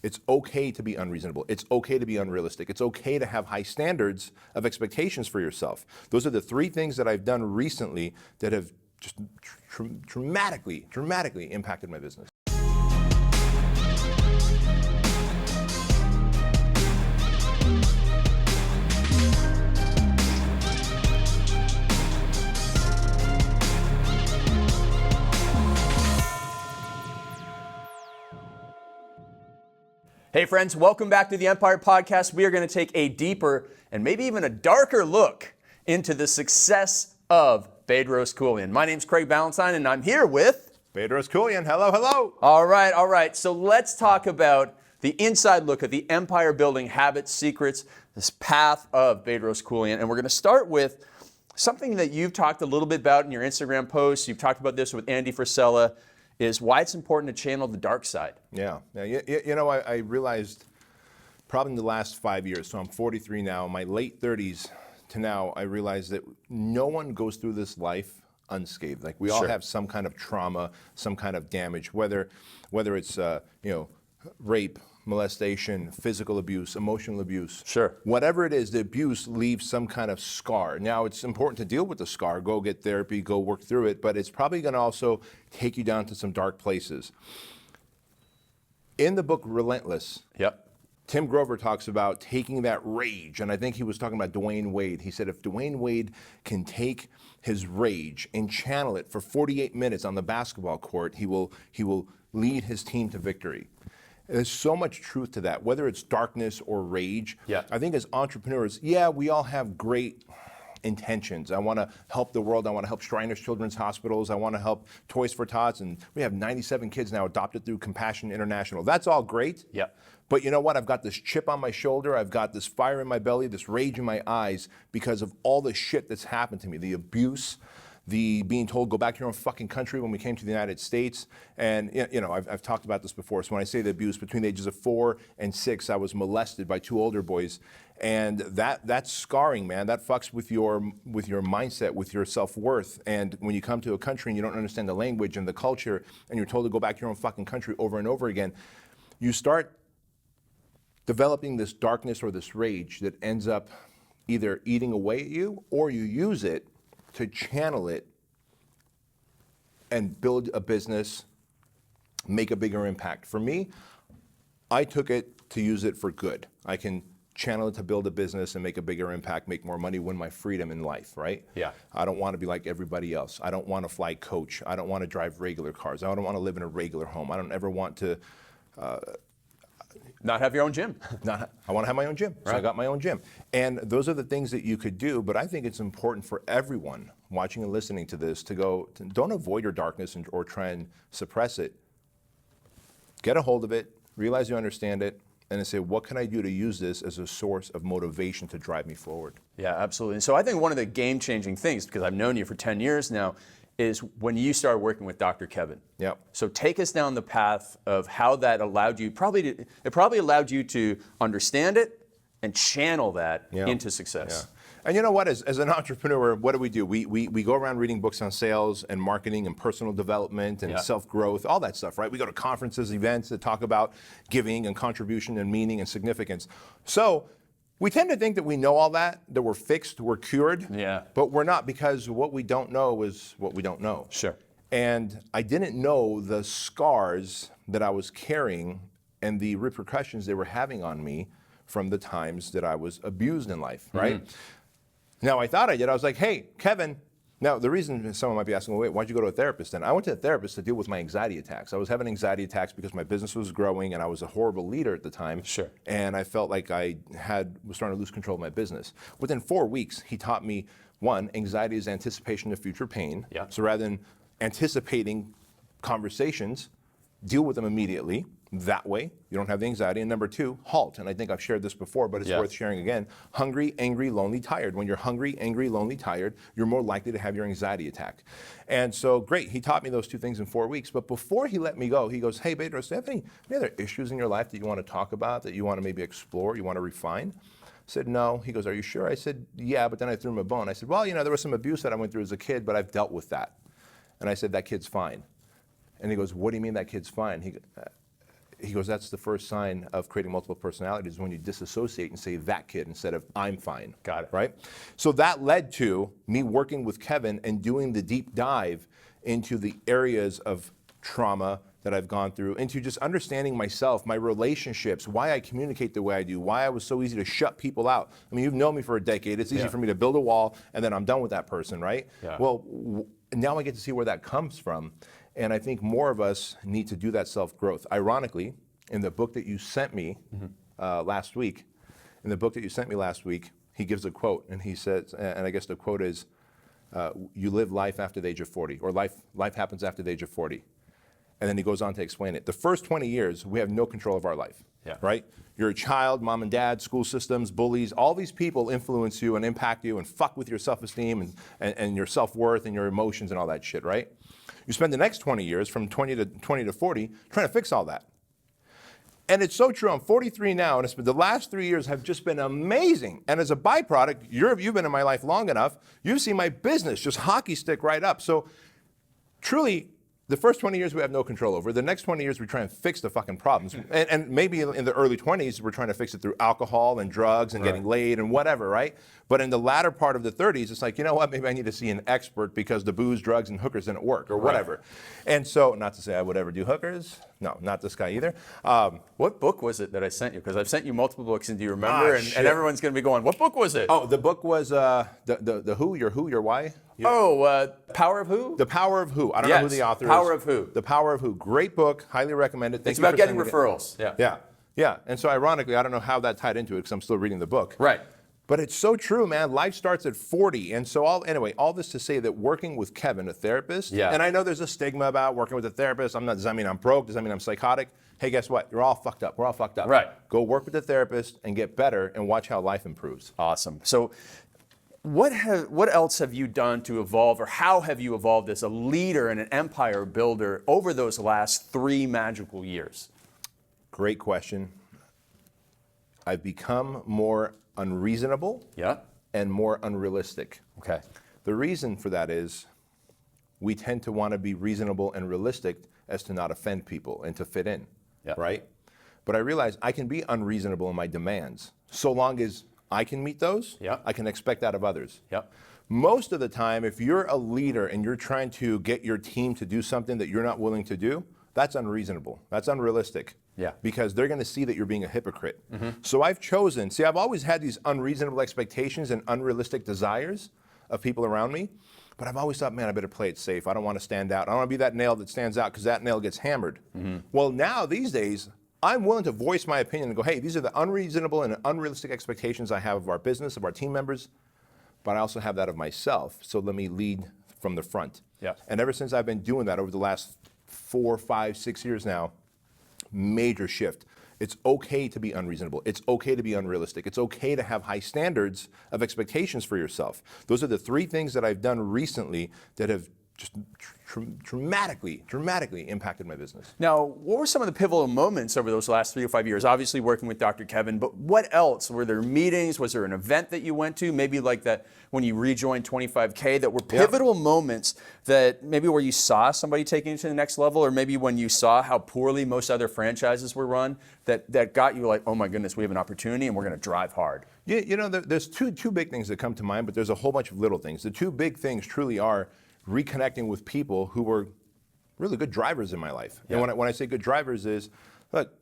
It's okay to be unreasonable. It's okay to be unrealistic. It's okay to have high standards of expectations for yourself. Those are the three things that I've done recently that have just dramatically impacted my business. Hey friends, welcome back to the Empire Podcast. We are going to take a deeper and maybe even a darker look into the success of Bedros Keuilian. My name's Craig Ballantyne and I'm here with Bedros Keuilian. Hello, hello. All right. So let's talk about the inside look at the empire building habits, secrets, this path of Bedros Keuilian. And we're going to start with something that you've talked a little bit about in your Instagram posts. You've talked about this with Andy Frisella, is why it's important to channel the dark side. Yeah. You know, I realized probably in the last 5 years, so I'm 43 now, my late 30s to now, I realized that no one goes through this life unscathed. Like we all have some kind of trauma, some kind of damage, whether it's rape, molestation, physical abuse, emotional abuse. Sure. Whatever it is, the abuse leaves some kind of scar. Now, it's important to deal with the scar, go get therapy, go work through it, but it's probably going to also take you down to some dark places. In the book Relentless, Tim Grover talks about taking that rage, and I think he was talking about Dwayne Wade. He said if Dwayne Wade can take his rage and channel it for 48 minutes on the basketball court, he will lead his team to victory. There's so much truth to that, whether it's darkness or rage. I think as entrepreneurs, we all have great intentions. I want to help the world. I want to help Shriners Children's Hospitals. I want to help Toys for Tots. And we have 97 kids now adopted through Compassion International. That's all great. But you know what? I've got this chip on my shoulder. I've got this fire in my belly, this rage in my eyes because of all the shit that's happened to me, the abuse, the being told, go back to your own fucking country when we came to the United States. And, I've talked about this before. So when I say the abuse, between the ages of 4 and 6, I was molested by 2 older boys. And that's scarring, man. That fucks with your mindset, with your self-worth. And when you come to a country and you don't understand the language and the culture, and you're told to go back to your own fucking country over and over again, you start developing this darkness or this rage that ends up either eating away at you or you use it to channel it and build a business, make a bigger impact. For me, I took it to use it for good. I can channel it to build a business and make a bigger impact, make more money, win my freedom in life, right? I don't want to be like everybody else. I don't want to fly coach. I don't want to drive regular cars. I don't want to live in a regular home. I don't ever want to not have your own gym. I want to have my own gym. So I got my own gym. And those are the things that you could do, but I think it's important for everyone watching and listening to this to don't avoid your darkness or try and suppress it. Get a hold of it, realize you understand it, and then say, what can I do to use this as a source of motivation to drive me forward? Yeah, absolutely. And so I think one of the game-changing things, because I've known you for 10 years now, is when you started working with Dr. Kevin. So take us down the path of how that allowed you, it probably allowed you to understand it and channel that into success. And you know what, as an entrepreneur, what do? We go around reading books on sales and marketing and personal development and self-growth, all that stuff, right? We go to conferences, events that talk about giving and contribution and meaning and significance. So we tend to think that we know all that we're fixed, we're cured, but we're not, because what we don't know is what we don't know. And I didn't know the scars that I was carrying and the repercussions they were having on me from the times that I was abused in life, right? Now, I thought I did. I was like, hey, Kevin. Now, the reason someone might be asking, well, wait, why'd you go to a therapist then? I went to a therapist to deal with my anxiety attacks. I was having anxiety attacks because my business was growing and I was a horrible leader at the time. And I felt like I was starting to lose control of my business. Within 4 weeks, he taught me, one, anxiety is anticipation of future pain. So rather than anticipating conversations, deal with them immediately. That way, you don't have the anxiety. And number 2, halt. And I think I've shared this before, but it's worth sharing again. Hungry, angry, lonely, tired. When you're hungry, angry, lonely, tired, you're more likely to have your anxiety attack. And so, great, he taught me those 2 things in 4 weeks. But before he let me go, he goes, hey, Bedros, do you have any other issues in your life that you want to talk about, that you want to maybe explore, you want to refine? I said, no. He goes, are you sure? I said, yeah, but then I threw him a bone. I said, well, there was some abuse that I went through as a kid, but I've dealt with that. And I said, that kid's fine. And he goes, what do you mean that kid's fine? he goes, that's the first sign of creating multiple personalities when you disassociate and say that kid instead of I'm fine. Got it. Right? So that led to me working with Kevin and doing the deep dive into the areas of trauma that I've gone through, into just understanding myself, my relationships, why I communicate the way I do, why I was so easy to shut people out. I mean, you've known me for a decade. It's easy for me to build a wall and then I'm done with that person, right? Yeah. Well, now I get to see where that comes from. And I think more of us need to do that self-growth. Ironically, in the book that you sent me last week, he gives a quote, and he says, and I guess the quote is, you live life after the age of 40, or life happens after the age of 40. And then he goes on to explain it. The first 20 years, we have no control of our life, right? You're a child, mom and dad, school systems, bullies, all these people influence you and impact you and fuck with your self-esteem and your self-worth and your emotions and all that shit, right? You spend the next 20 years, from 20 to 40, trying to fix all that. And it's so true. I'm 43 now, and the last 3 years have just been amazing. And as a byproduct, you've been in my life long enough, you've seen my business just hockey stick right up. So truly, the first 20 years we have no control over. The next 20 years we try and fix the fucking problems. And maybe in the early 20s we're trying to fix it through alcohol and drugs and getting laid and whatever, right? But in the latter part of the 30s, it's like, you know what, maybe I need to see an expert because the booze, drugs, and hookers didn't work or whatever. And so, not to say I would ever do hookers. No, not this guy either. What book was it that I sent you? Because I've sent you multiple books, and do you remember? And everyone's going to be going, what book was it? Oh, the book was the Who, Your Why? Power of Who? The Power of Who. I don't know who the author is. Power of Who. The Power of Who. Great book. Highly recommend it. It's about getting referrals. Yeah. And so ironically, I don't know how that tied into it because I'm still reading the book. Right. But it's so true, man. Life starts at 40. And so all this to say that working with Kevin, a therapist, and I know there's a stigma about working with a therapist. Does that mean I'm broke? Does that mean I'm psychotic? Hey, guess what? You're all fucked up. We're all fucked up. Right. Go work with a therapist and get better and watch how life improves. Awesome. So what else have you done to evolve, or how have you evolved as a leader and an empire builder over those last 3 magical years? Great question. I've become more unreasonable and more unrealistic. Okay. The reason for that is we tend to want to be reasonable and realistic as to not offend people and to fit in, right? But I realize I can be unreasonable in my demands so long as I can meet those, I can expect that of others. Most of the time, if you're a leader and you're trying to get your team to do something that you're not willing to do, that's unreasonable. That's unrealistic. Because they're going to see that you're being a hypocrite. So I've always had these unreasonable expectations and unrealistic desires of people around me, but I've always thought, man, I better play it safe. I don't want to stand out. I don't want to be that nail that stands out because that nail gets hammered. Well, now, these days, I'm willing to voice my opinion and go, hey, these are the unreasonable and unrealistic expectations I have of our business, of our team members, but I also have that of myself. So let me lead from the front. And ever since I've been doing that over the last 4, 5, 6 years now, major shift. It's okay to be unreasonable. It's okay to be unrealistic. It's okay to have high standards of expectations for yourself. Those are the 3 things that I've done recently that have just dramatically impacted my business. Now, what were some of the pivotal moments over those last 3 or 5 years? Obviously working with Dr. Kevin, but what else? Were there meetings? Was there an event that you went to? Maybe like that when you rejoined 25K, that were pivotal moments that maybe where you saw somebody taking it to the next level, or maybe when you saw how poorly most other franchises were run, that got you like, oh my goodness, we have an opportunity and we're going to drive hard. Yeah, there's two big things that come to mind, but there's a whole bunch of little things. The 2 big things truly are reconnecting with people who were really good drivers in my life. And when I say good drivers is, look,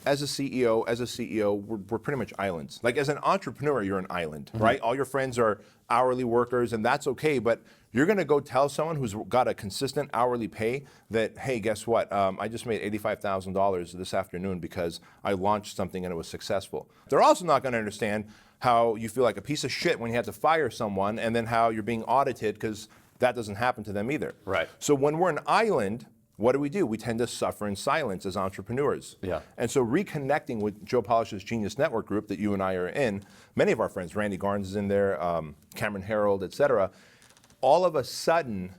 as a CEO, we're pretty much islands. Like as an entrepreneur, you're an island, right? All your friends are hourly workers, and that's okay, but you're gonna go tell someone who's got a consistent hourly pay that, hey, guess what? I just made $85,000 this afternoon because I launched something and it was successful. They're also not gonna understand how you feel like a piece of shit when you have to fire someone, and then how you're being audited because that doesn't happen to them either. Right. So when we're an island, what do? We tend to suffer in silence as entrepreneurs. And so reconnecting with Joe Polish's Genius Network group that you and I are in, many of our friends, Randy Garnes is in there, Cameron Harold, et cetera, all of a sudden,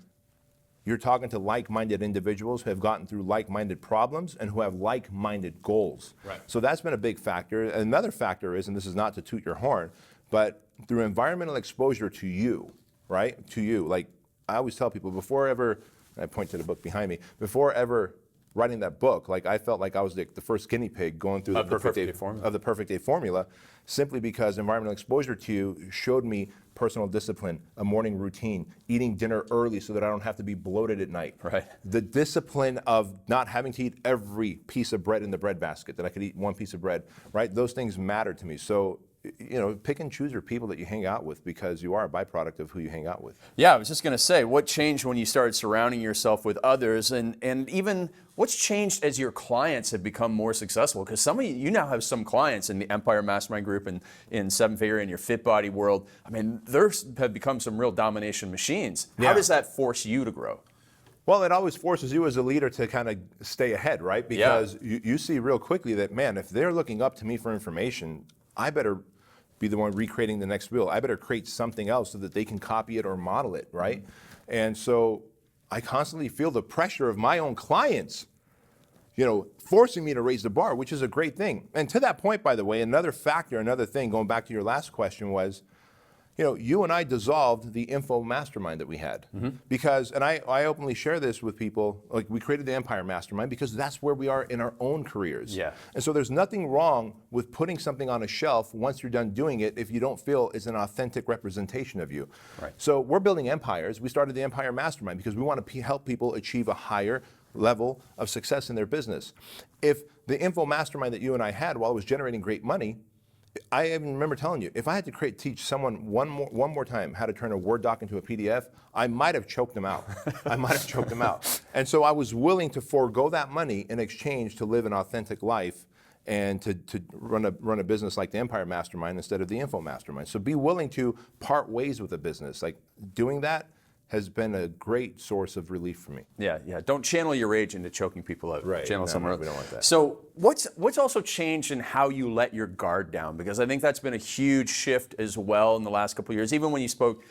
you're talking to like-minded individuals who have gotten through like-minded problems and who have like-minded goals. So that's been a big factor. Another factor is, and this is not to toot your horn, but through environmental exposure to you, right? To you, like I always tell people, before ever, and I point to the book behind me, before ever writing that book, like I felt like I was the first guinea pig going through the perfect day formula, simply because environmental exposure to you showed me personal discipline, a morning routine, eating dinner early so that I don't have to be bloated at night. Right. The discipline of not having to eat every piece of bread in the bread basket, that I could eat one piece of bread, right? Those things matter to me. So, pick and choose your people that you hang out with, because you are a byproduct of who you hang out with. Yeah, I was just going to say, what changed when you started surrounding yourself with others, and even what's changed as your clients have become more successful? Because some of you now have some clients in the Empire Mastermind Group and in Seven Figure and your Fit Body world. I mean, they have become some real domination machines. How does that force you to grow? Well, it always forces you as a leader to kind of stay ahead, right? Because you see real quickly that, man, if they're looking up to me for information, I better be the one recreating the next wheel. I better create something else so that they can copy it or model it, right? And so I constantly feel the pressure of my own clients, forcing me to raise the bar, which is a great thing. And to that point, by the way, another thing, going back to your last question was, you and I dissolved the info mastermind that we had. Because, and I openly share this with people, like we created the Empire Mastermind because that's where we are in our own careers. Yeah. And so there's nothing wrong with putting something on a shelf once you're done doing it if you don't feel it's an authentic representation of you. Right. So we're building empires. We started the Empire Mastermind because we want to help people achieve a higher level of success in their business. If the info mastermind that you and I had, while it was generating great money, I even remember telling you, if I had to teach someone one more time how to turn a Word doc into a PDF, I might have choked them out. And so I was willing to forego that money in exchange to live an authentic life and to run a business like the Empire Mastermind instead of the Info Mastermind. So be willing to part ways with a business. Like doing that has been a great source of relief for me. Yeah. Don't channel your rage into choking people out. Right. Channel somewhere else. We don't want that. So what's also changed in how you let your guard down? Because I think that's been a huge shift as well in the last couple of years. Even when you spoke,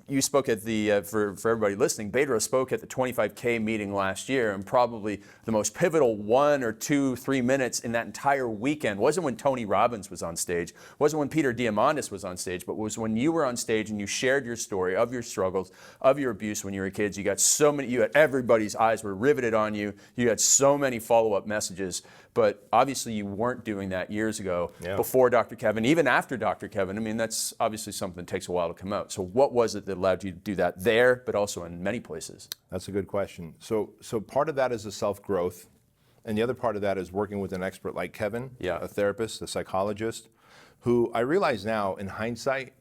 you spoke at the, for everybody listening, Bedros spoke at the 25K meeting last year, and probably the most pivotal 1 or 2, 3 minutes in that entire weekend wasn't when Tony Robbins was on stage, wasn't when Peter Diamandis was on stage, but was when you were on stage and you shared your story of your struggles, of your abuse when you were kids. You had everybody's eyes were riveted on you. You had so many follow-up messages. But obviously you weren't doing that years ago, before Dr. Kevin, even after Dr. Kevin. I mean, that's obviously something that takes a while to come out. So what was it that allowed you to do that there, but also in many places? That's a good question. So part of that is the self-growth, and the other part of that is working with an expert like Kevin, a therapist, a psychologist, who I realize now in hindsight,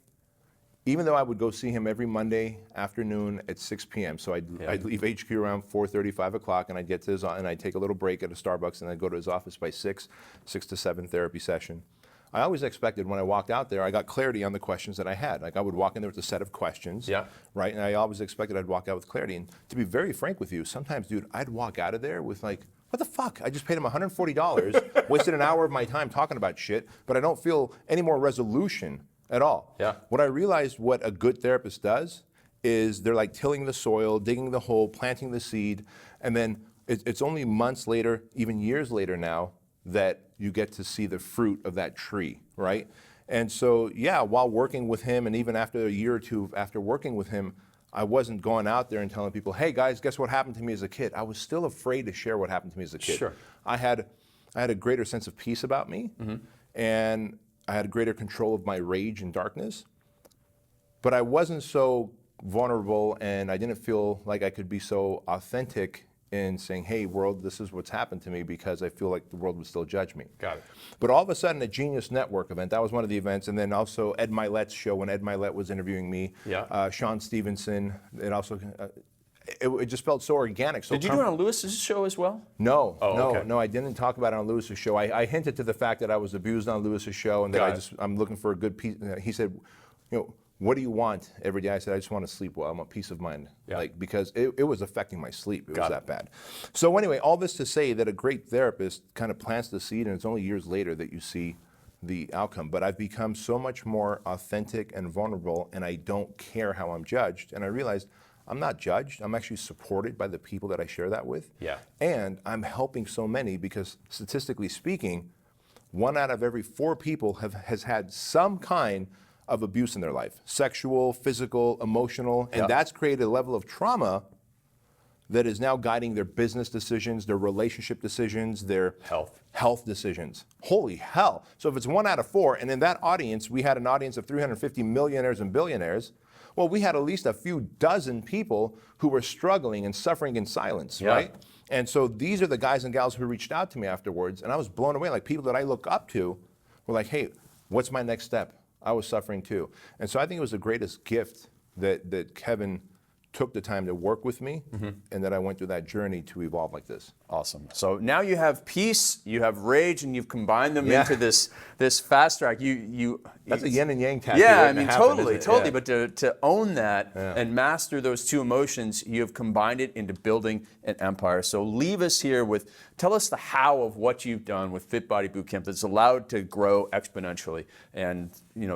even though I would go see him every Monday afternoon at 6 p.m., so I'd leave HQ around 4:30, 5 o'clock, and I'd get to and I'd take a little break at a Starbucks, and I'd go to his office by 6 to 7 therapy session. I always expected when I walked out there, I got clarity on the questions that I had. Like I would walk in there with a set of questions, right? And I always expected I'd walk out with clarity. And to be very frank with you, sometimes, dude, I'd walk out of there with like, what the fuck? I just paid him $140, wasted an hour of my time talking about shit, but I don't feel any more resolution at all. What I realized what a good therapist does is they're like tilling the soil, digging the hole, planting the seed, and then it's only months later, even years later now, that you get to see the fruit of that tree, right? And so, while working with him, and even after a year or two after working with him, I wasn't going out there and telling people, hey guys, guess what happened to me as a kid? I was still afraid to share what happened to me as a kid. Sure. I had a greater sense of peace about me, and I had greater control of my rage and darkness, but I wasn't so vulnerable, and I didn't feel like I could be so authentic in saying, hey world, this is what's happened to me, because I feel like the world would still judge me. Got it. But all of a sudden, a Genius Network event, that was one of the events, and then also Ed Milet's show, when Ed Milet was interviewing me, Sean Stevenson, it also, it just felt so organic. So did you do it on Lewis's show as well? No, no, I didn't talk about it on Lewis's show. I hinted to the fact that I was abused on Lewis's show, and that I'm looking for a good piece. He said, what do you want every day? I said, I just want to sleep well. I want peace of mind, because it was affecting my sleep. It was that bad. So anyway, all this to say that a great therapist kind of plants the seed, and it's only years later that you see the outcome. But I've become so much more authentic and vulnerable, and I don't care how I'm judged. And I realized I'm not judged. I'm actually supported by the people that I share that with. And I'm helping so many, because statistically speaking, 1 out of every 4 people has had some kind of abuse in their life, sexual, physical, emotional, and that's created a level of trauma that is now guiding their business decisions, their relationship decisions, their health decisions. Holy hell. So if it's 1 out of 4, and in that audience, we had an audience of 350 millionaires and billionaires, well, we had at least a few dozen people who were struggling and suffering in silence, right? And so these are the guys and gals who reached out to me afterwards, and I was blown away. Like, people that I look up to were like, hey, what's my next step? I was suffering too. And so I think it was the greatest gift that Kevin took the time to work with me, and that I went through that journey to evolve like this. Awesome. So now you have peace, you have rage, and you've combined them into this fast track. That's a yin and yang tattoo. Yeah, I mean, totally. Yeah. But to own that and master those two emotions, you have combined it into building an empire. So leave us here with, tell us the how of what you've done with Fit Body Bootcamp that's allowed to grow exponentially, and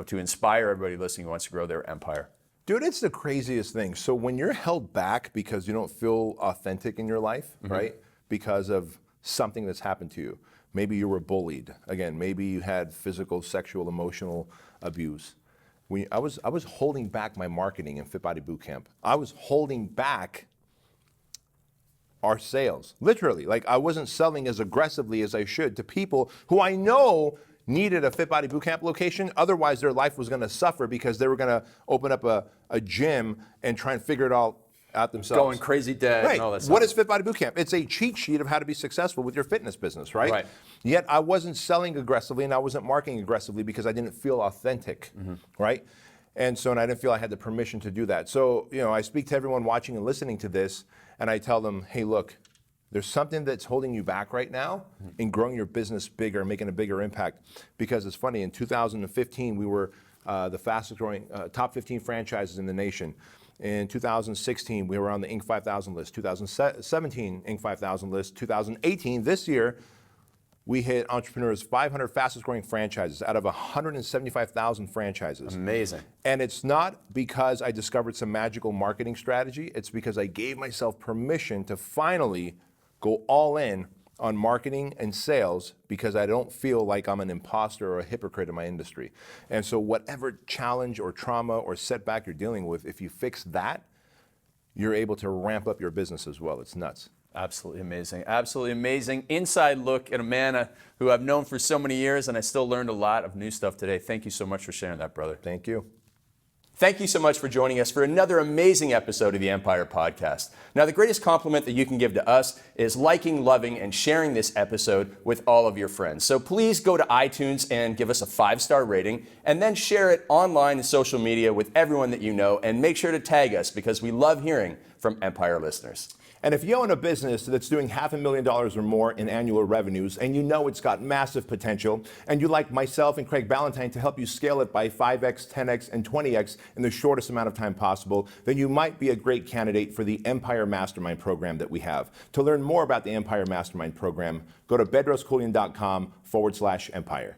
to inspire everybody listening who wants to grow their empire. Dude, it's the craziest thing. So when you're held back because you don't feel authentic in your life, right? Because of something that's happened to you. Maybe you were bullied. Again, maybe you had physical, sexual, emotional abuse. I was holding back my marketing in Fit Body Bootcamp. I was holding back our sales, literally. Like, I wasn't selling as aggressively as I should to people who I know needed a Fit Body Bootcamp location. Otherwise, their life was going to suffer because they were going to open up a gym and try and figure it all out themselves. Going crazy dead and all that stuff. What is Fit Body Bootcamp? It's a cheat sheet of how to be successful with your fitness business, right? Yet I wasn't selling aggressively and I wasn't marketing aggressively because I didn't feel authentic, right? And I didn't feel I had the permission to do that. So, I speak to everyone watching and listening to this, and I tell them, hey, look, there's something that's holding you back right now in growing your business bigger, making a bigger impact. Because it's funny, in 2015, we were the fastest growing top 15 franchises in the nation. In 2016, we were on the Inc. 5000 list. 2017, Inc. 5000 list. 2018, this year, we hit Entrepreneur's 500 fastest growing franchises out of 175,000 franchises. Amazing. And it's not because I discovered some magical marketing strategy. It's because I gave myself permission to finally go all in on marketing and sales, because I don't feel like I'm an imposter or a hypocrite in my industry. And so whatever challenge or trauma or setback you're dealing with, if you fix that, you're able to ramp up your business as well. It's nuts. Absolutely amazing. Absolutely amazing. Inside look at a man who I've known for so many years, and I still learned a lot of new stuff today. Thank you so much for sharing that, brother. Thank you. Thank you so much for joining us for another amazing episode of the Empire Podcast. Now, the greatest compliment that you can give to us is liking, loving, and sharing this episode with all of your friends. So please go to iTunes and give us a 5-star rating, and then share it online and social media with everyone that you know, and make sure to tag us, because we love hearing from Empire listeners. And if you own a business that's doing $500,000 or more in annual revenues, and you know it's got massive potential, and you'd like myself and Craig Ballantyne to help you scale it by 5x, 10x, and 20x in the shortest amount of time possible, then you might be a great candidate for the Empire Mastermind program that we have. To learn more about the Empire Mastermind program, go to bedroskeuilian.com/empire.